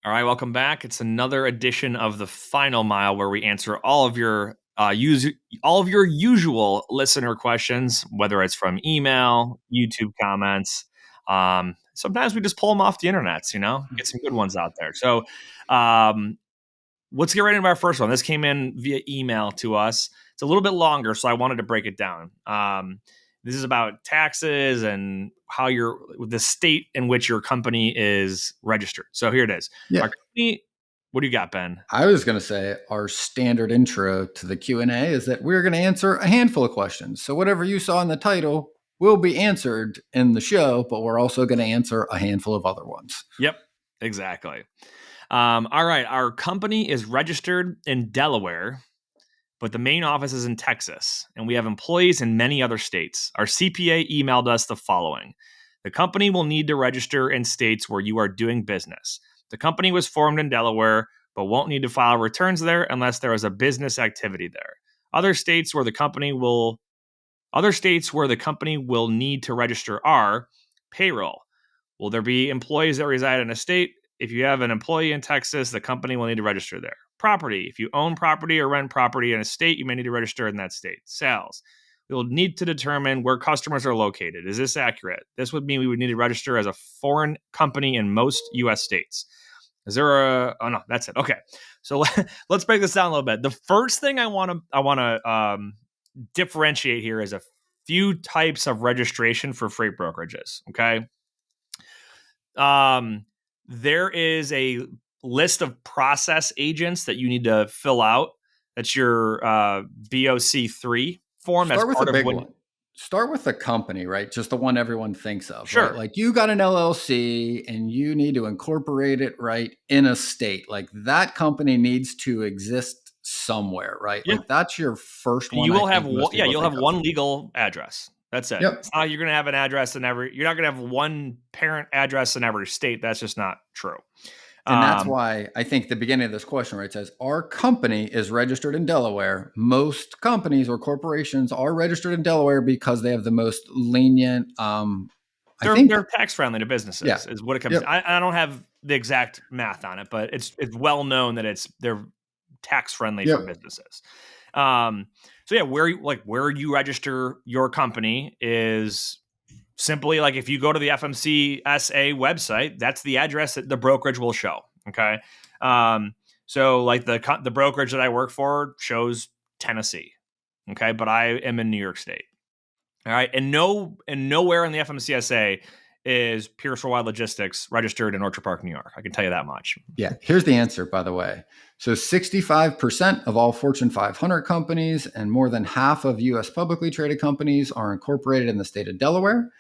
All right, welcome back. It's another edition of the Final Mile where we answer all of your usual listener questions, whether it's from email, YouTube comments. Sometimes we just pull them off the internet, get some good ones out there. So let's get right into our first one. This came in via email to us. It's a little bit longer, so I wanted to break it down. This is about taxes and how the state in which your company is registered. So here it is. Yeah. Our company, what do you got, Ben? I was going to say our standard intro to the Q&A is that we're going to answer a handful of questions. So whatever you saw in the title will be answered in the show, but we're also going to answer a handful of other ones. Yep, exactly. All right. Our company is registered in Delaware, but the main office is in Texas, and we have employees in many other states. Our CPA emailed us the following. The company will need to register in states where you are doing business. The company was formed in Delaware, but won't need to file returns there unless there is a business activity there. Other states where the company will need to register are payroll. Will there be employees that reside in a state? If you have an employee in Texas, the company will need to register there. Property. If you own property or rent property in a state, you may need to register in that state. Sales. We will need to determine where customers are located. Is this accurate? This would mean we would need to register as a foreign company in most U.S. states. Is there a? Oh no, that's it. Okay, so let's break this down a little bit. The first thing I want to differentiate here is a few types of registration for freight brokerages. Okay. There is a list of process agents that you need to fill out. That's your BOC3 form. Start That's with part a of big what. one. Start with the company, right? Just the one everyone thinks of, Sure. right? Like you got an LLC and you need to incorporate it, right, in a state. Like that company needs to exist somewhere, right? Yeah. Like that's your first one. You I will have think most people you'll think have of. one legal address. That's it. Yep. It's not like you're going to have an address in every. You're not going to have one parent address in every state. That's just not true. And that's why I think the beginning of this question, right, says our company is registered in Delaware. Most companies or corporations are registered in Delaware because they have the most lenient. They're tax friendly to businesses. Yeah. Is what it comes. Yep. I don't have the exact math on it, but it's well known that they're tax friendly for Yep. businesses. So yeah, where you register your company is simply like if you go to the FMCSA website, that's the address that the brokerage will show. Okay. So like the brokerage that I work for shows Tennessee. Okay. But I am in New York State. All right. And nowhere in the FMCSA is Pierce Worldwide Logistics registered in Orchard Park, New York. I can tell you that much. Yeah. Here's the answer, by the way. So 65% of all Fortune 500 companies and more than half of U.S. publicly traded companies are incorporated in the state of Delaware.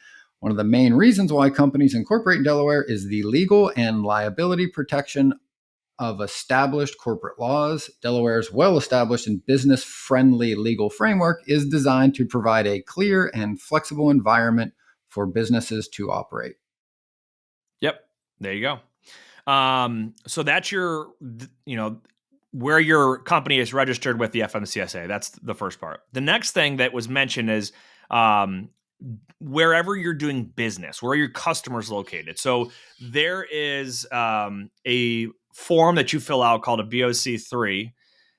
One of the main reasons why companies incorporate in Delaware is the legal and liability protection of established corporate laws. Delaware's well-established and business-friendly legal framework is designed to provide a clear and flexible environment for businesses to operate. Yep. There you go. So that's where your company is registered with the FMCSA. That's the first part. The next thing that was mentioned is wherever you're doing business, where are your customers located. So there is a form that you fill out called a BOC3,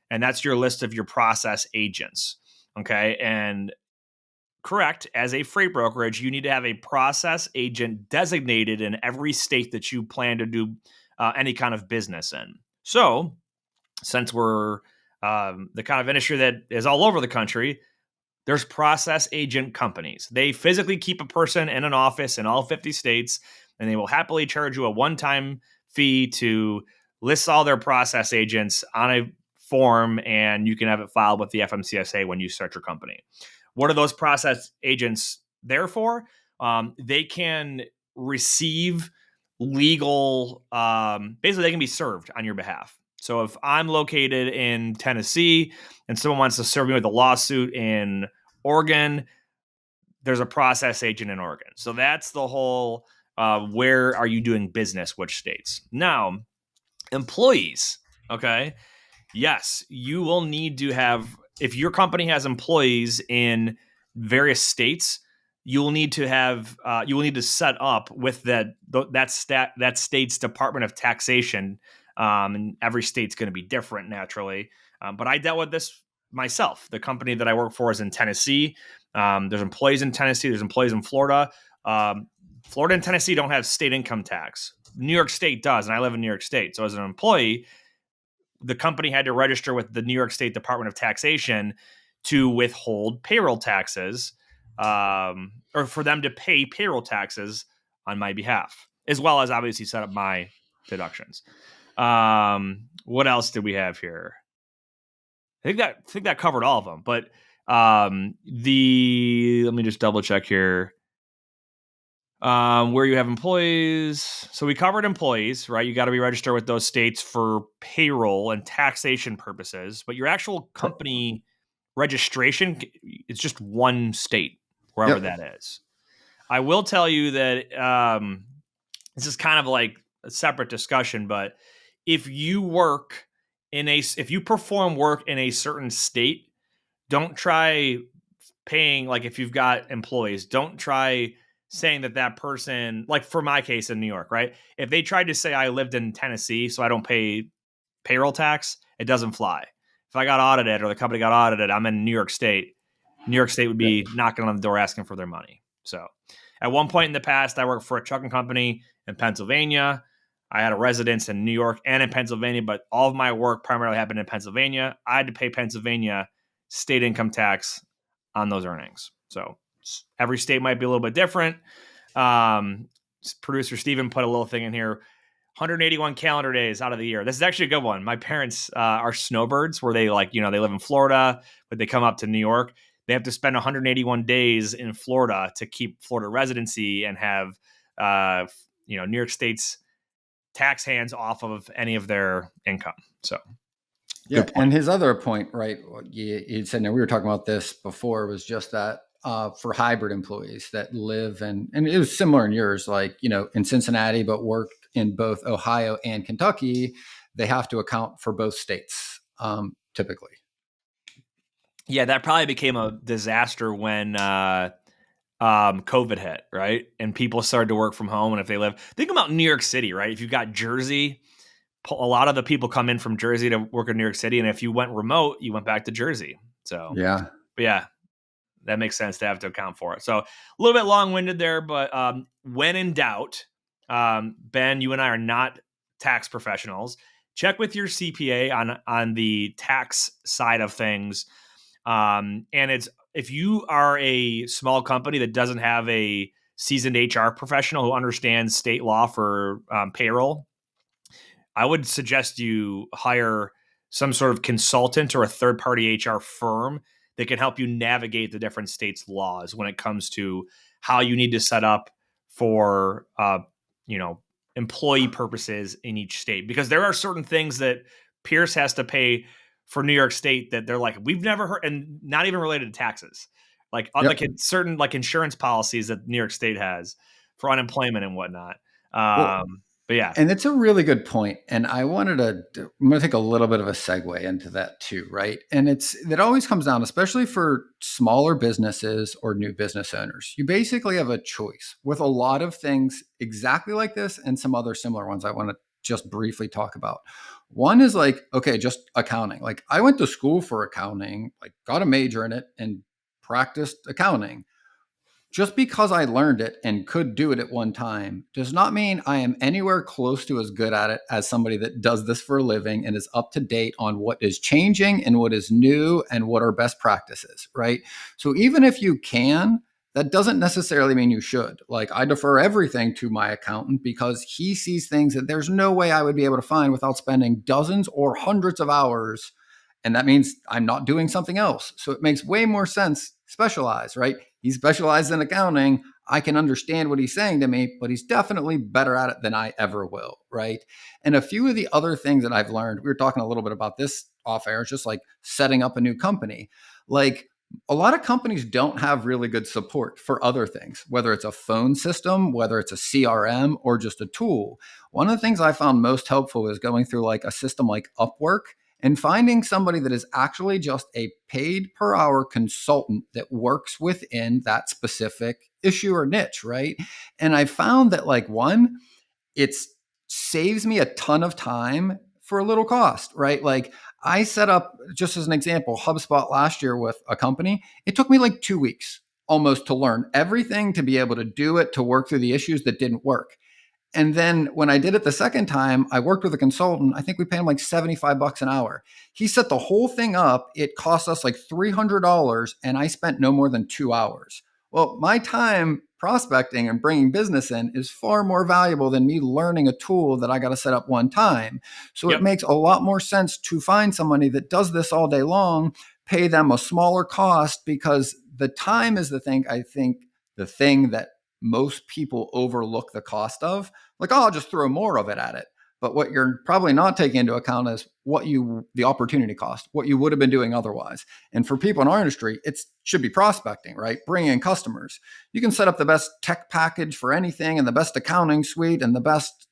and that's your list of your process agents. Okay. And correct, as a freight brokerage, you need to have a process agent designated in every state that you plan to do any kind of business in. So since we're the kind of industry that is all over the country, there's process agent companies. They physically keep a person in an office in all 50 states, and they will happily charge you a one-time fee to list all their process agents on a form, and you can have it filed with the FMCSA when you start your company. What are those process agents there for? They can receive legal, basically they can be served on your behalf. So if I'm located in Tennessee and someone wants to serve me with a lawsuit in Oregon, there's a process agent in Oregon. So that's the whole where are you doing business, which states. Now, employees, okay? Yes, you will need to have, if your company has employees in various states, you will need to set up with that state's Department of Taxation, and every state's going to be different naturally. But I dealt with this myself. The company that I work for is in Tennessee. There's employees in Tennessee. There's employees in Florida. Florida and Tennessee don't have state income tax. New York State does, and I live in New York State. So as an employee, the company had to register with the New York State Department of Taxation to withhold payroll taxes, or for them to pay payroll taxes on my behalf, as well as obviously set up my deductions. What else did we have here? I think that covered all of them. But let me just double check here. Where you have employees. So we covered employees, right? You got to be registered with those states for payroll and taxation purposes, but your actual company registration, it's just one state, wherever that is. I will tell you that this is kind of like a separate discussion, but if you perform work in a certain state, don't try paying, like if you've got employees, don't try saying that person, like for my case in New York, right? If they tried to say I lived in Tennessee, so I don't pay payroll tax, it doesn't fly. If I got audited or the company got audited, I'm in New York State. New York State would be knocking on the door asking for their money. So at one point in the past, I worked for a trucking company in Pennsylvania. I had a residence in New York and in Pennsylvania, but all of my work primarily happened in Pennsylvania. I had to pay Pennsylvania state income tax on those earnings. So every state might be a little bit different. Producer Steven put a little thing in here. 181 calendar days out of the year. This is actually a good one. My parents are snowbirds, where they they live in Florida, but they come up to New York. They have to spend 181 days in Florida to keep Florida residency and have New York State's tax hands off of any of their income. So yeah. And his other point, right? He said, now we were talking about this before, was just that for hybrid employees that live and it was similar in yours, like, in Cincinnati, but work in both Ohio and Kentucky, they have to account for both states, typically. Yeah, that probably became a disaster when COVID hit, right? And people started to work from home. And if they think about New York City, right? If you've got Jersey, a lot of the people come in from Jersey to work in New York City. And if you went remote, you went back to Jersey. So yeah, that makes sense to have to account for it. So a little bit long-winded there, but when in doubt, Ben, you and I are not tax professionals. Check with your CPA on the tax side of things. And if you are a small company that doesn't have a seasoned HR professional who understands state law for payroll, I would suggest you hire some sort of consultant or a third-party HR firm that can help you navigate the different states' laws when it comes to how you need to set up for employee purposes in each state. Because there are certain things that Pierce has to pay for New York State that they're like, we've never heard, and not even related to taxes. Like certain like insurance policies that New York State has for unemployment and whatnot. But yeah. And it's a really good point. And I'm going to take a little bit of a segue into that too, right? And that always comes down, especially for smaller businesses or new business owners. You basically have a choice with a lot of things exactly like this and some other similar ones I want to just briefly talk about. One is like, okay, just accounting. Like I went to school for accounting, like got a major in it and practiced accounting. Just because I learned it and could do it at one time does not mean I am anywhere close to as good at it as somebody that does this for a living and is up to date on what is changing and what is new and what are best practices, right? So even if you can, that doesn't necessarily mean you should. Like I defer everything to my accountant because he sees things that there's no way I would be able to find without spending dozens or hundreds of hours. And that means I'm not doing something else. So it makes way more sense specialize, right? He's specialized in accounting. I can understand what he's saying to me, but he's definitely better at it than I ever will, right? And a few of the other things that I've learned, we were talking a little bit about this off air, just like setting up a new company. Like a lot of companies don't have really good support for other things, whether it's a phone system, whether it's a CRM or just a tool. One of the things I found most helpful is going through like a system like Upwork and finding somebody that is actually just a paid per hour consultant that works within that specific issue or niche, right? And I found that, like, one, it saves me a ton of time for a little cost, right? Like, I set up, just as an example, HubSpot last year with a company. It took me like 2 weeks almost to learn everything, to be able to do it, to work through the issues that didn't work. And then when I did it the second time, I worked with a consultant. I think we paid him like $75 an hour. He set the whole thing up. It cost us like $300, and I spent no more than 2 hours. Well, my time prospecting and bringing business in is far more valuable than me learning a tool that I got to set up one time. So it Yep. makes a lot more sense to find somebody that does this all day long, pay them a smaller cost, because the time is the thing, I think, the thing that most people overlook the cost of. Like, oh, I'll just throw more of it at it. But what you're probably not taking into account is the opportunity cost, what you would have been doing otherwise. And for people in our industry, it should be prospecting, right? Bringing in customers. You can set up the best tech package for anything and the best accounting suite and the best,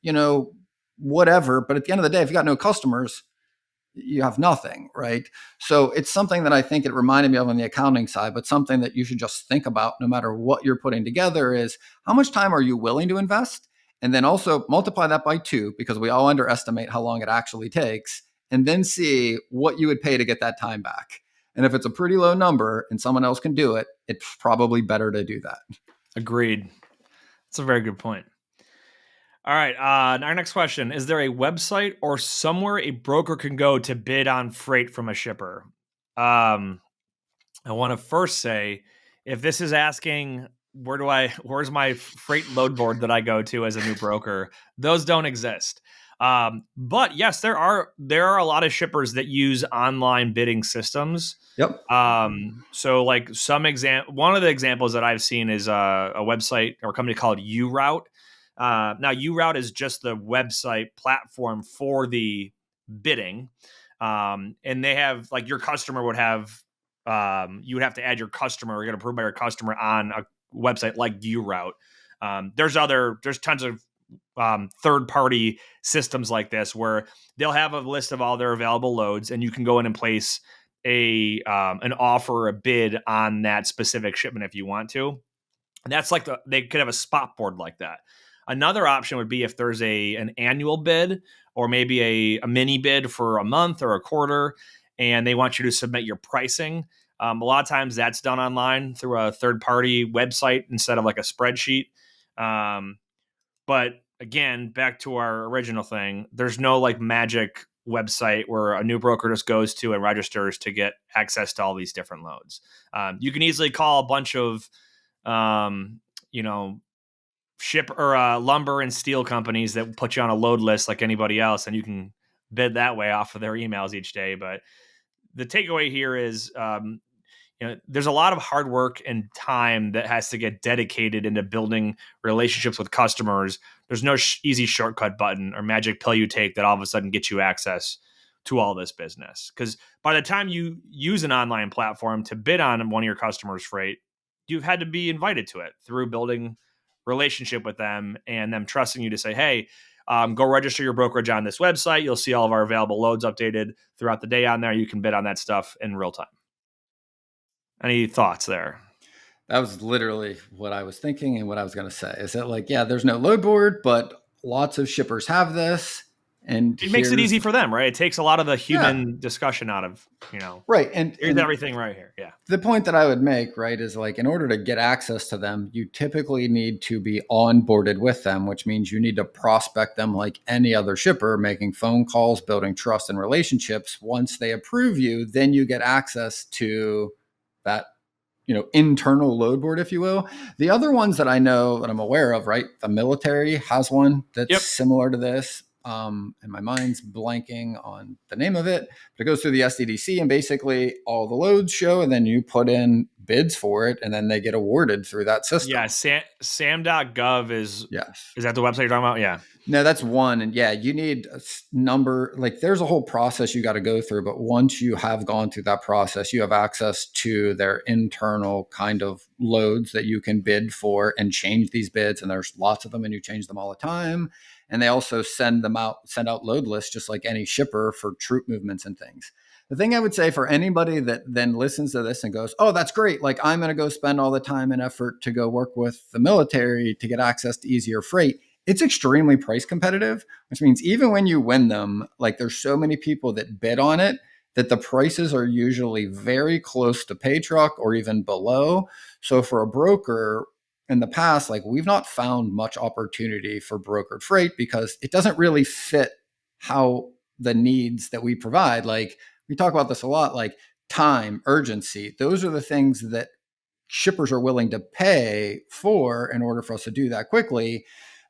whatever. But at the end of the day, if you got no customers, you have nothing, right? So it's something that I think it reminded me of on the accounting side, but something that you should just think about no matter what you're putting together is, how much time are you willing to invest? And then also multiply that by 2, because we all underestimate how long it actually takes, and then see what you would pay to get that time back. And if it's a pretty low number and someone else can do it, it's probably better to do that. Agreed. That's a very good point. All right. Our next question. Is there a website or somewhere a broker can go to bid on freight from a shipper? I want to first say, if this is asking, where's my freight load board that I go to as a new broker, those don't exist. But yes, there are a lot of shippers that use online bidding systems. Yep. So like one of the examples that I've seen is a website or a company called URoute. Now URoute is just the website platform for the bidding. And they have, like, your customer would have, you would have to add your customer or get approved by your customer on a website like URoute. There's tons of third-party systems like this where they'll have a list of all their available loads, and you can go in and place an offer or a bid on that specific shipment if you want to. And that's like they could have a spot board like that. Another option would be if there's an annual bid or maybe a mini bid for a month or a quarter, and they want you to submit your pricing. A lot of times that's done online through a third-party website instead of like a spreadsheet. But again, back to our original thing, there's no like magic website where a new broker just goes to and registers to get access to all these different loads. You can easily call a bunch of, ship or lumber and steel companies that put you on a load list like anybody else, and you can bid that way off of their emails each day. But the takeaway here is, there's a lot of hard work and time that has to get dedicated into building relationships with customers. There's no easy shortcut button or magic pill you take that all of a sudden gets you access to all this business. Because by the time you use an online platform to bid on one of your customers' freight, you've had to be invited to it through building relationship with them and them trusting you to say, hey, go register your brokerage on this website. You'll see all of our available loads updated throughout the day on there. You can bid on that stuff in real time. Any thoughts there? That was literally what I was thinking and what I was going to say. Is that, like, yeah, there's no load board, but lots of shippers have this. And it makes it easy for them, right? It takes a lot of the human discussion out of, right. Here's everything right here. Yeah. The point that I would make, right, is, like, in order to get access to them, you typically need to be onboarded with them, which means you need to prospect them like any other shipper, making phone calls, building trust and relationships. Once they approve you, then you get access to that, internal load board, if you will. The other ones that I know that I'm aware of, right? The military has one that's similar to this. And my mind's blanking on the name of it, but it goes through the SDDC, and basically all the loads show, and then you put in bids for it, and then they get awarded through that system. Yeah, sam.gov is that the website you're talking about? Yeah. No, that's one. And yeah, you need a number, like, there's a whole process you got to go through, but once you have gone through that process, you have access to their internal kind of loads that you can bid for and change these bids. And there's lots of them, and you change them all the time. And they also send out load lists just like any shipper for troop movements and things. The thing I would say for anybody that then listens to this and goes, oh, that's great. Like, I'm going to go spend all the time and effort to go work with the military to get access to easier freight. It's extremely price competitive, which means even when you win them, like, there's so many people that bid on it that the prices are usually very close to pay truck or even below. So for a broker in the past, like, we've not found much opportunity for brokered freight because it doesn't really fit how the needs that we provide. Like, we talk about this a lot, like time, urgency. Those are the things that shippers are willing to pay for in order for us to do that quickly.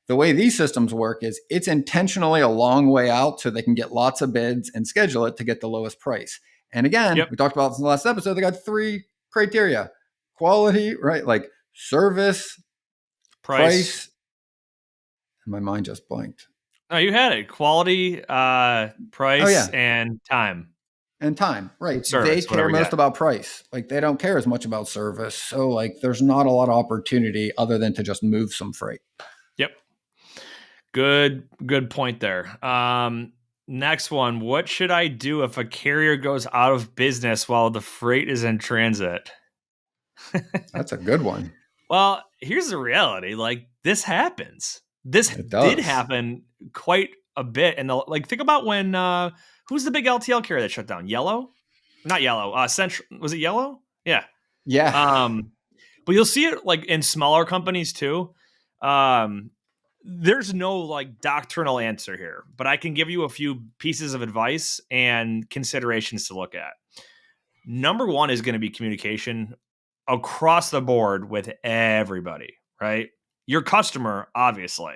The way these systems work is it's intentionally a long way out so they can get lots of bids and schedule it to get the lowest price. And again, we talked about this in the last episode. They got 3 criteria: quality, right? Like service, price. And my mind just blanked. Oh, you had it. Quality, price, and time. And time, right? Service, they care most about price. Like, they don't care as much about service. So, like, there's not a lot of opportunity other than to just move some freight. Yep. Good point there. Next one. What should I do if a carrier goes out of business while the freight is in transit? That's a good one. Well, here's the reality. Like, this happens. This did happen quite a bit. And think about when who's the big LTL carrier that shut down? Yellow? Not Yellow. Central. Was it Yellow? Yeah. Yeah. But you'll see it like in smaller companies too. There's no like doctrinal answer here, but I can give you a few pieces of advice and considerations to look at. Number one is going to be communication across the board with everybody, right? Your customer, obviously,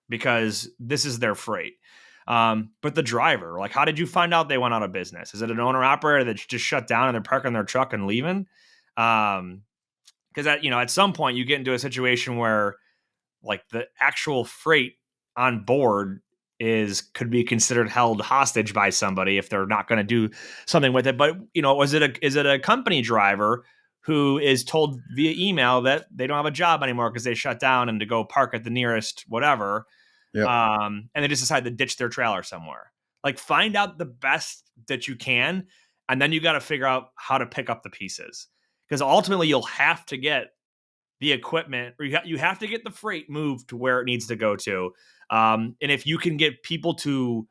because this is their freight. But the driver, like, how did you find out they went out of business? Is it an owner operator that's just shut down and they're parking their truck and leaving? Because at some point you get into a situation where like the actual freight on board could be considered held hostage by somebody if they're not going to do something with it. But is it a company driver who is told via email that they don't have a job anymore because they shut down and to go park at the nearest whatever? Yep. And they just decide to ditch their trailer somewhere. Like, find out the best that you can, and then you got to figure out how to pick up the pieces, because ultimately you'll have to get the equipment, or you have to get the freight moved to where it needs to go to. And if you can get people to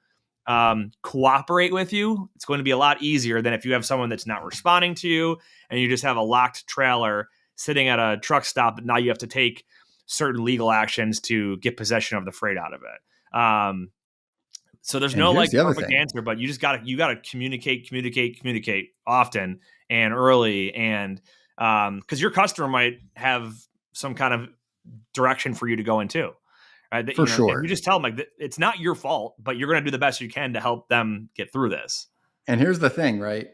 cooperate with you, it's going to be a lot easier than if you have someone that's not responding to you and you just have a locked trailer sitting at a truck stop, but now you have to take certain legal actions to get possession of the freight out of it. So there's no like perfect answer, but you gotta communicate often and early, and because your customer might have some kind of direction for you to go into. Right? For sure. And you just tell them like it's not your fault, but you're going to do the best you can to help them get through this. And here's the thing, right?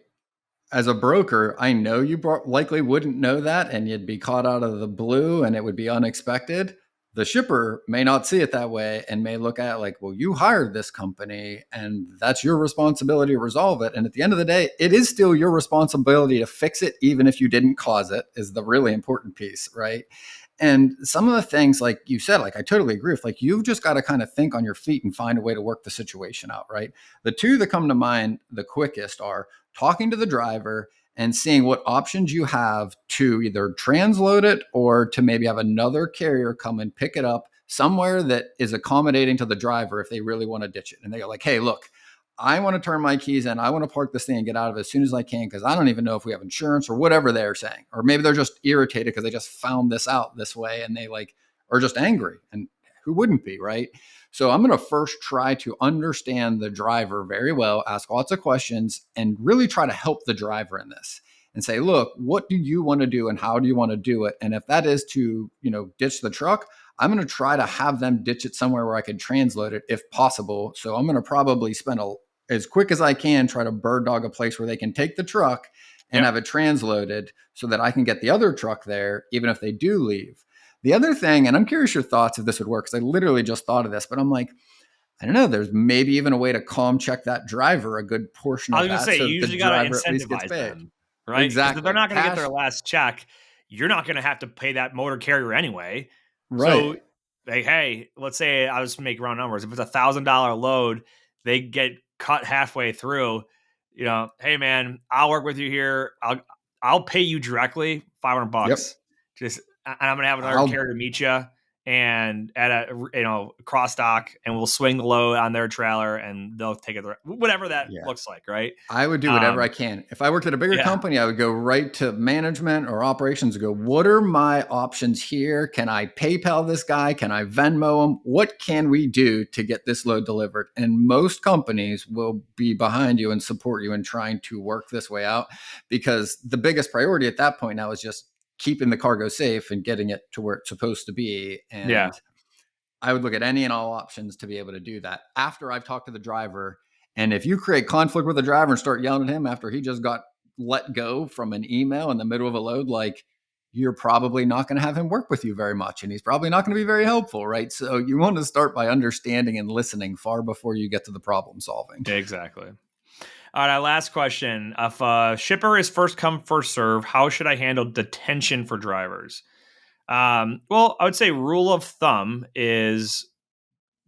As a broker, I know you likely wouldn't know that, and you'd be caught out of the blue and it would be unexpected. The shipper may not see it that way and may look at it like, well, you hired this company and that's your responsibility to resolve it. And at the end of the day, it is still your responsibility to fix it, even if you didn't cause it, is the really important piece, right? And some of the things, like you said, like, I totally agree with, like, you've just got to kind of think on your feet and find a way to work the situation out, right? The two that come to mind the quickest are talking to the driver and seeing what options you have to either transload it or to maybe have another carrier come and pick it up somewhere that is accommodating to the driver if they really want to ditch it. And they go like, hey, look, I want to turn my keys in. I want to park this thing and get out of it as soon as I can, because I don't even know if we have insurance or whatever they're saying. Or maybe they're just irritated because they just found this out this way and they like are just angry. And who wouldn't be, right? So I'm going to first try to understand the driver very well, ask lots of questions, and really try to help the driver in this and say, look, what do you want to do and how do you want to do it? And if that is to, ditch the truck, I'm going to try to have them ditch it somewhere where I can transload it if possible. So I'm going to probably spend as quick as I can, try to bird dog a place where they can take the truck and have it transloaded so that I can get the other truck there, even if they do leave. The other thing, and I'm curious your thoughts if this would work, because I literally just thought of this, but I'm like, I don't know, there's maybe even a way to calm check that driver a good portion of that. I was going to say, you usually got to incentivize them, right? Exactly. If they're not going to get their last check, you're not going to have to pay that motor carrier anyway. Right. So like, hey, let's say I was making round numbers. If it's $1,000 load, they get cut halfway through. Hey man, I'll work with you here. I'll pay you directly Yep. $500. Just and I'm gonna have another I'll carrier meet you and at a cross dock, and we'll swing the load on their trailer, and they'll take it whatever that yeah. looks like, right? I would do whatever I can. If I worked at a bigger Yeah, company, I would go right to management or operations and go, what are my options here? Can I PayPal this guy? Can I Venmo him? What can we do to get this load delivered? And most companies will be behind you and support you in trying to work this way out, because the biggest priority at that point now is just keeping the cargo safe and getting it to where it's supposed to be. yeah, And I would look at any and all options to be able to do that after I've talked to the driver. And if you create conflict with the driver and start yelling at him after he just got let go from an email in the middle of a load, like, you're probably not going to have him work with you very much. And he's probably not going to be very helpful, right? So you want to start by understanding and listening far before you get to the problem solving. exactly. All right, last question. If a shipper is first come, first serve, how should I handle detention for drivers? Well, I would say rule of thumb is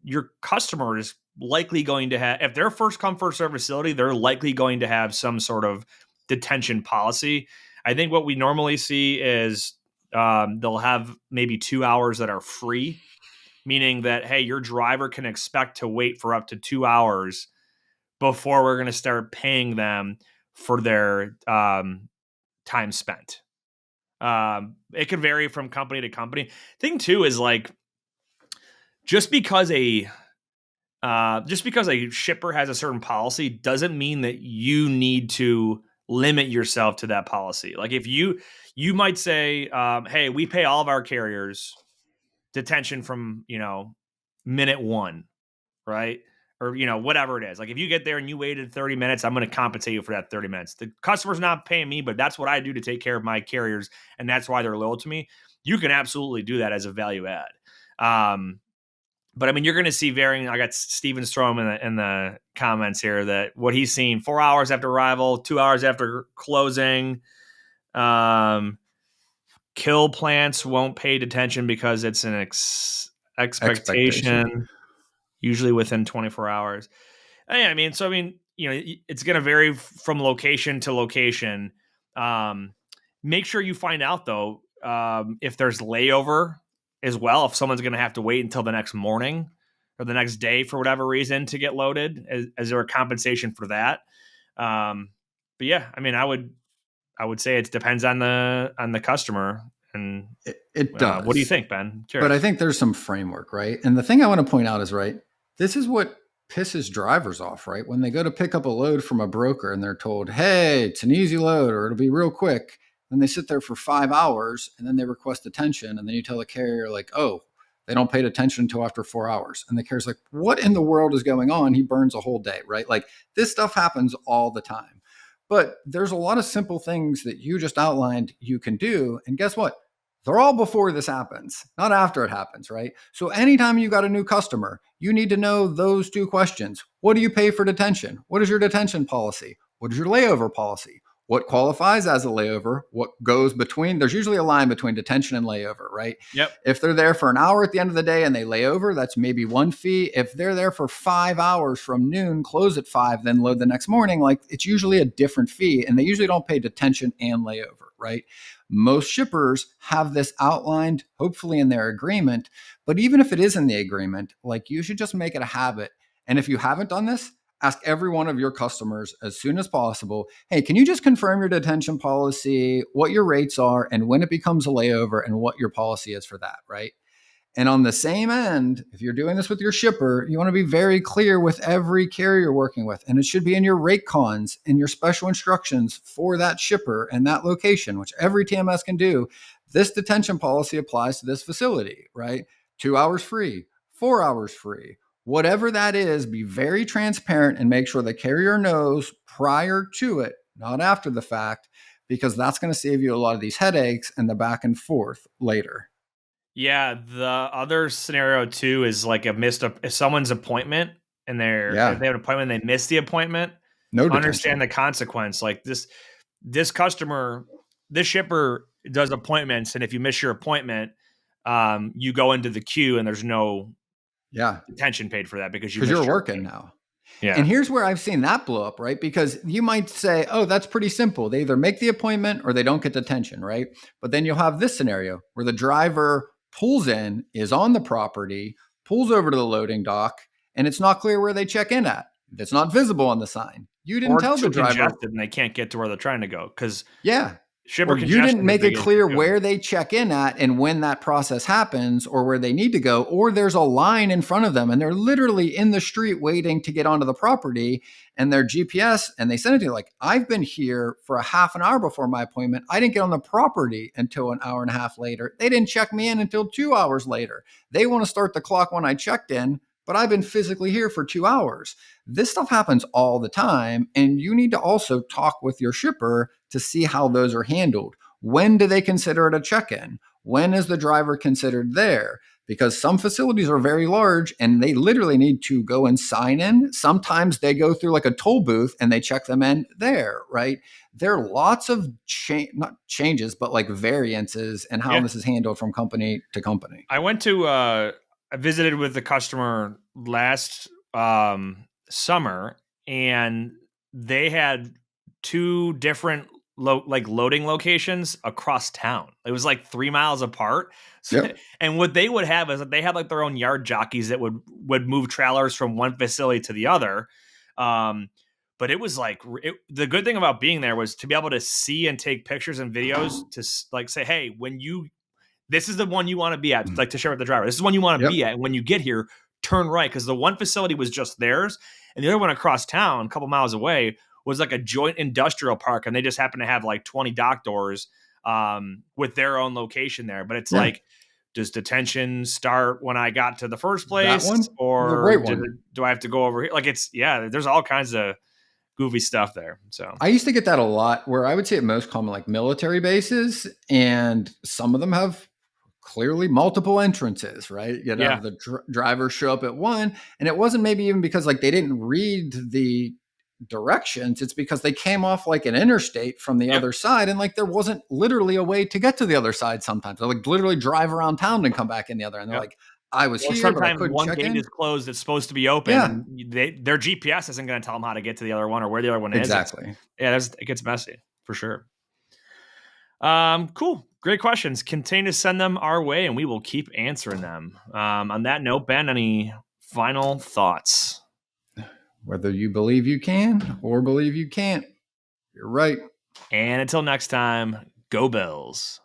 your customer is likely going to have, if they're first come, first serve facility, they're likely going to have some sort of detention policy. I think what we normally see is they'll have maybe 2 hours that are free, meaning that, hey, your driver can expect to wait for up to 2 hours before we're going to start paying them for their time spent. It could vary from company to company. Thing too is like, just because a shipper has a certain policy doesn't mean that you need to limit yourself to that policy. Like if you might say, hey, we pay all of our carriers detention from minute one, right? Or whatever it is. Like if you get there and you waited 30 minutes, I'm going to compensate you for that 30 minutes. The customer's not paying me, but that's what I do to take care of my carriers, and that's why they're loyal to me. You can absolutely do that as a value add. But I mean, you're going to see varying. I got Steven Strom in the comments here that what he's seen: 4 hours after arrival, 2 hours after closing. Kill plants won't pay detention because it's an Expectation. expectation, usually within 24 hours. Yeah, I mean, it's going to vary from location to location. Make sure you find out though if there's layover as well. If someone's going to have to wait until the next morning or the next day for whatever reason to get loaded, is there a compensation for that? But yeah, I mean, I would say it depends on the customer. And It what do you does. think, Ben? But I Curious. think there's some framework, right? And the thing I want to point out is, right, this is what pisses drivers off, right? When they go to pick up a load from a broker and they're told, hey, it's an easy load or it'll be real quick. And they sit there for 5 hours and then they request attention. And then you tell the carrier, like, oh, they don't pay attention until after 4 hours. And the carrier's like, what in the world is going on? He burns a whole day, right? Like this stuff happens all the time. But there's a lot of simple things that you just outlined you can do. And guess what? They're all before this happens, not after it happens, right? So anytime you got a new customer, you need to know those two questions. What do you pay for detention? What is your detention policy? What is your layover policy? What qualifies as a layover? What goes between? There's usually a line between detention and layover, right? Yep. If they're there for an hour at the end of the day and they lay over, that's maybe one fee. If they're there for 5 hours from noon, close at 5, then load the next morning, like it's usually a different fee. And they usually don't pay detention and layover, right? Most shippers have this outlined, hopefully in their agreement. But even if it is in the agreement, like you should just make it a habit. And if you haven't done this, ask every one of your customers as soon as possible, hey, can you just confirm your detention policy, what your rates are, and when it becomes a layover, and what your policy is for that, right? And on the same end, if you're doing this with your shipper, you want to be very clear with every carrier you're working with. And it should be in your rate cons and your special instructions for that shipper and that location, which every TMS can do. This detention policy applies to this facility, right? 2 hours free, 4 hours free, whatever that is, be very transparent and make sure the carrier knows prior to it, not after the fact, because that's going to save you a lot of these headaches and the back and forth later. Yeah, the other scenario too is like if someone's appointment and if Yeah, they have an appointment and they miss the appointment, no understand detention. the consequence. Like this shipper does appointments, and if you miss your appointment, you go into the queue and there's no Yeah. detention paid for that because you Because you're missed your working queue. now. And Yeah. here's where I've seen that blow up, right? Because you might say, oh, that's pretty simple. They either make the appointment or they don't get detention, right? But then you'll have this scenario where the driver pulls in, is on the property, pulls over to the loading dock, and it's not clear where they check in at. It's not visible on the sign. You didn't Or it's tell the too driver, congested and they can't get to where they're trying to go because yeah. shipper Or you didn't congestion is a make it big issue clear too. where they check in at and when that process happens or where they need to go, or there's a line in front of them and they're literally in the street waiting to get onto the property and their GPS and they send it to you like, I've been here for a half an hour before my appointment. I didn't get on the property until an hour and a half later. They didn't check me in until 2 hours later. They want to start the clock when I checked in, but I've been physically here for 2 hours. This stuff happens all the time. And you need to also talk with your shipper to see how those are handled. When do they consider it a check-in? When is the driver considered there? Because some facilities are very large and they literally need to go and sign in. Sometimes they go through like a toll booth and they check them in there, right? There are lots of not changes, but like variances in how Yeah. this is handled from company to company. I went to I visited with the customer last summer, and they had two different loading locations across town. It was like 3 miles apart. Yep. And what they would have is that they had like their own yard jockeys that would move trailers from one facility to the other. But it was like the good thing about being there was to be able to see and take pictures and videos to like say, hey, when you this is the one you want to be at, like to share with the driver. This is the one you want to Yep. be at. And when you get here, turn right. Because the one facility was just theirs. And the other one across town, a couple miles away, was like a joint industrial park. And they just happen to have like 20 dock doors with their own location there. But it's Yeah. like, does detention start when I got to the first That place? one was a Or great one. do I have to go over here? Like there's all kinds of goofy stuff there. So I used to get that a lot where I would say it most common like military bases, and some of them have clearly multiple entrances, right? You'd yeah. have the driver show up at one, and it wasn't maybe even because like they didn't read the directions. It's because they came off like an interstate from the Yep. other side, and like there wasn't literally a way to get to the other side sometimes. They like literally drive around town and come back in the other end. They're Yep. like, I was Or here, but I sometimes couldn't one check gate in. is closed that's supposed to be open, Yeah, and their GPS isn't going to tell them how to get to the other one or where the other one is. exactly. It gets messy for sure. Cool, great questions. Continue to send them our way, and we will keep answering them. On that note, Ben, any final thoughts? Whether you believe you can or believe you can't, you're right. And until next time, go Bills.